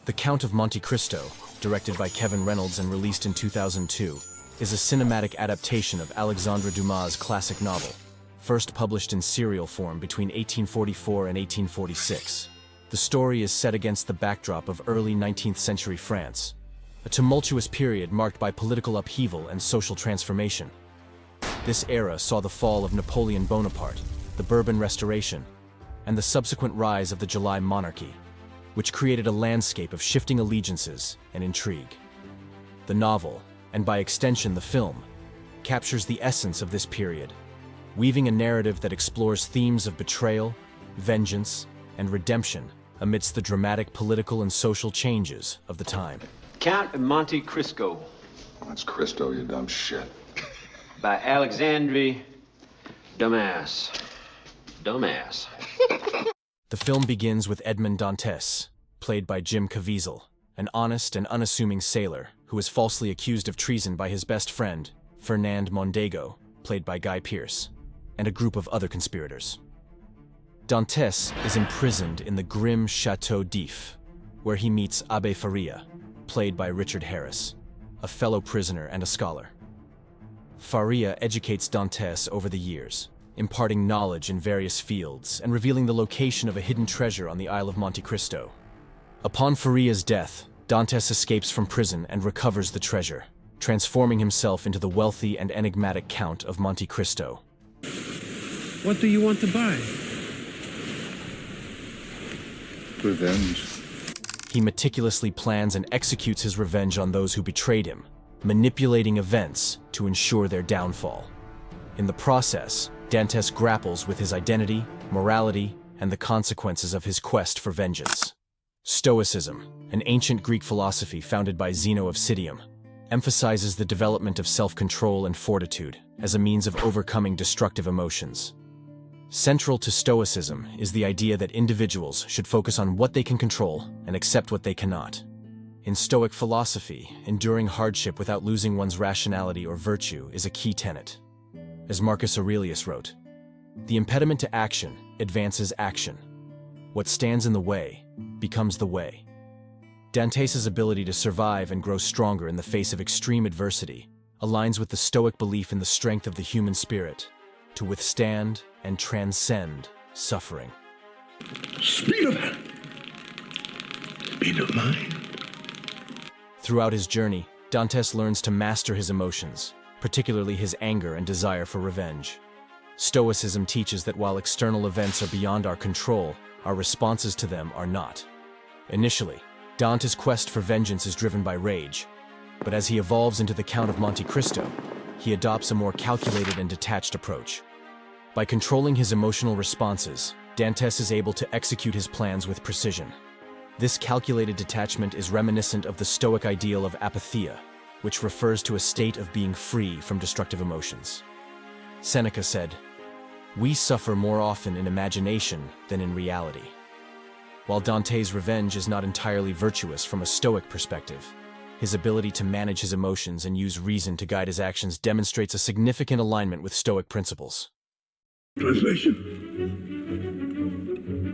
The Count of Monte Cristo, directed by Kevin Reynolds and released in 2002, is a cinematic adaptation of Alexandre Dumas' classic novel, first published in serial form between 1844 and 1846. The story is set against the backdrop of early 19th century France, a tumultuous period marked by political upheaval and social transformation. This era saw the fall of Napoleon Bonaparte, the Bourbon Restoration, and the subsequent rise of the July Monarchy, which created a landscape of shifting allegiances and intrigue. The novel, and by extension the film, captures the essence of this period, weaving a narrative that explores themes of betrayal, vengeance, and redemption amidst the dramatic political and social changes of the time. Count of Monte Cristo. That's Cristo, you dumb shit. By Alexandre Dumas. Dumbass. The film begins with Edmond Dantes, played by Jim Caviezel, an honest and unassuming sailor who is falsely accused of treason by his best friend, Fernand Mondego, played by Guy Pearce, and a group of other conspirators. Dantes is imprisoned in the grim Chateau d'If, where he meets Abbé Faria, played by Richard Harris, a fellow prisoner and a scholar. Faria educates Dantes over the years, imparting knowledge in various fields and revealing the location of a hidden treasure on the Isle of Monte Cristo. Upon Faria's death, Dantes escapes from prison and recovers the treasure, transforming himself into the wealthy and enigmatic Count of Monte Cristo. What do you want to buy? Revenge. He meticulously plans and executes his revenge on those who betrayed him, manipulating events to ensure their downfall. In the process, Dantes grapples with his identity, morality, and the consequences of his quest for vengeance. Stoicism, an ancient Greek philosophy founded by Zeno of Citium, emphasizes the development of self-control and fortitude as a means of overcoming destructive emotions. Central to Stoicism is the idea that individuals should focus on what they can control and accept what they cannot. In Stoic philosophy, enduring hardship without losing one's rationality or virtue is a key tenet. As Marcus Aurelius wrote, "The impediment to action advances action. What stands in the way becomes the way." Dantes' ability to survive and grow stronger in the face of extreme adversity aligns with the Stoic belief in the strength of the human spirit to withstand and transcend suffering. Speed of hand. Speed of mind. Throughout his journey, Dantes learns to master his emotions, particularly his anger and desire for revenge. Stoicism teaches that while external events are beyond our control, our responses to them are not. Initially, Dantes' quest for vengeance is driven by rage, but as he evolves into the Count of Monte Cristo, he adopts a more calculated and detached approach. By controlling his emotional responses, Dantes is able to execute his plans with precision. This calculated detachment is reminiscent of the Stoic ideal of apatheia, which refers to a state of being free from destructive emotions. Seneca said, "We suffer more often in imagination than in reality." While Dantes' revenge is not entirely virtuous from a Stoic perspective, his ability to manage his emotions and use reason to guide his actions demonstrates a significant alignment with Stoic principles. Translation.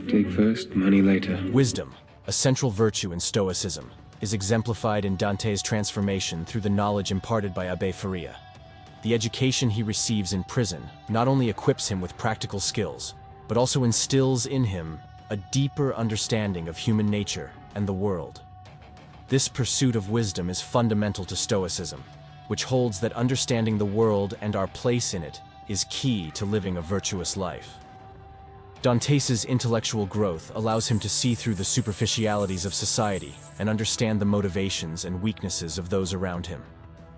Take first, money later. Wisdom, a central virtue in Stoicism, is exemplified in Dantes' transformation through the knowledge imparted by Abbé Faria. The education he receives in prison not only equips him with practical skills, but also instills in him a deeper understanding of human nature and the world. This pursuit of wisdom is fundamental to Stoicism, which holds that understanding the world and our place in it is key to living a virtuous life. Dantes' intellectual growth allows him to see through the superficialities of society and understand the motivations and weaknesses of those around him.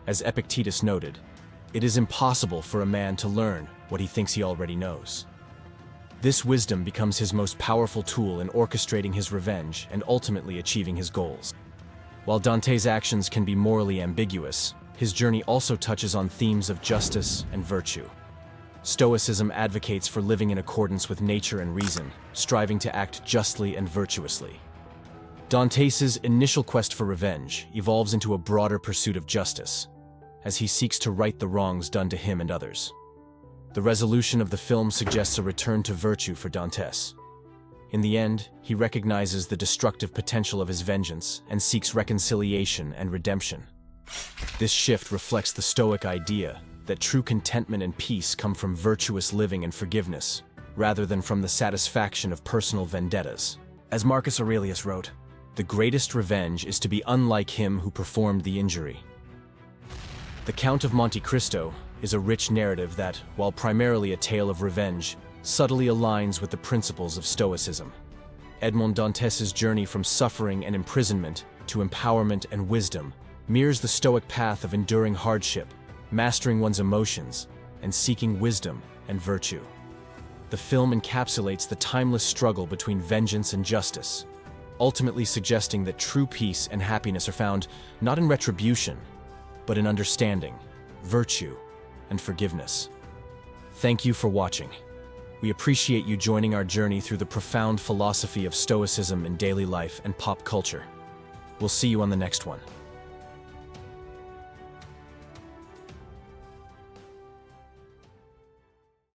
As Epictetus noted, it is impossible for a man to learn what he thinks he already knows. This wisdom becomes his most powerful tool in orchestrating his revenge and ultimately achieving his goals. While Dantes' actions can be morally ambiguous, his journey also touches on themes of justice and virtue. Stoicism advocates for living in accordance with nature and reason, striving to act justly and virtuously. Dantes' initial quest for revenge evolves into a broader pursuit of justice, as he seeks to right the wrongs done to him and others. The resolution of the film suggests a return to virtue for Dantes. In the end, he recognizes the destructive potential of his vengeance and seeks reconciliation and redemption. This shift reflects the Stoic idea that true contentment and peace come from virtuous living and forgiveness, rather than from the satisfaction of personal vendettas. As Marcus Aurelius wrote, "The greatest revenge is to be unlike him who performed the injury." The Count of Monte Cristo is a rich narrative that, while primarily a tale of revenge, subtly aligns with the principles of Stoicism. Edmond Dantes' journey from suffering and imprisonment to empowerment and wisdom mirrors the Stoic path of enduring hardship, mastering one's emotions, and seeking wisdom and virtue. The film encapsulates the timeless struggle between vengeance and justice, ultimately suggesting that true peace and happiness are found not in retribution, but in understanding, virtue, and forgiveness. Thank you for watching. We appreciate you joining our journey through the profound philosophy of Stoicism in daily life and pop culture. We'll see you on the next one.